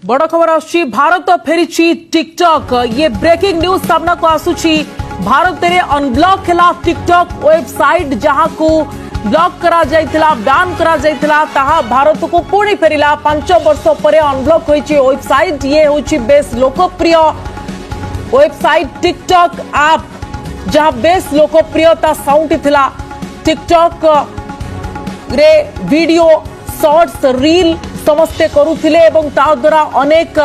बड़ खबर आसुची भारत फेरी टिकटॉक ये ब्रेकिंग न्यूज सामना को आसुची भारत में अनब्लॉक है टिकटॉक वेबसाइट जहां को ब्लॉक करा जाइथिला बैन करा जाइथिला ताहा भारत को पुणी फेरिला 5 वर्ष पर अनब्लॉक होईची वेबसाइट ये होची बेस लोकप्रिय वेबसाइट टिकटॉक ऐप जहां बेस लोकप्रियता साउंटी थिला टिकटॉक रे वीडियो शॉर्ट्स रील समस्ते करुथिले एवं ता द्वारा अनेक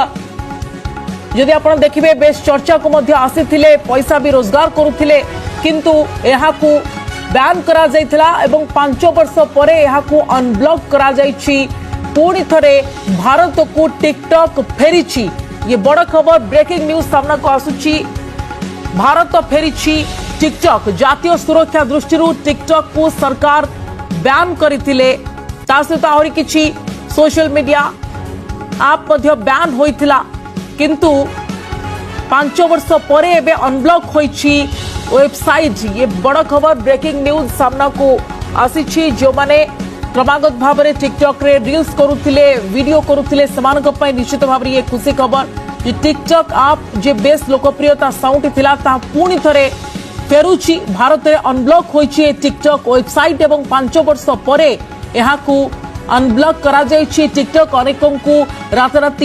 यदि आपण देखिबे बेस चर्चा को मध्य आसीथिले पैसा भी रोजगार करुथिले किंतु एहाकू बैन करा जाइथिला एवं 5 वर्ष परे एहाकू अनब्लॉक करा जाइछि पुणी थरे भारत को टिकटॉक फेरिछि ये बड़ खबर ब्रेकिंग न्यूज सामना को आसुछि भारत फेरिछि टिकटॉक जातीय सुरक्षा दृष्टि टिकटॉक को सरकार बैन करथिले ता सहित आहुरी किछि सोशल मीडिया आप मध्य बैन होइथिला किंतु 5 वर्ष परे एबे अनब्लॉक होइछि वेबसाइट ये बड़ खबर ब्रेकिंग न्यूज सामना को आसीछि जो माने क्रमागत भाव में टिकटॉक रे रील्स करुथिले वीडियो करुथिले समानक पय निश्चित भाव ये खुशी खबर जे टिकटॉक ऐप जे बेस लोकप्रियता साउंटी थिला ता पुणी थरे फेरुछि भारत रे अनब्लॉक होइछि टिकटॉक वेबसाइट एवं 5 वर्ष परे एहाकू अनब्लॉक करा जाइछि टिकटॉक अनेकों को राताराती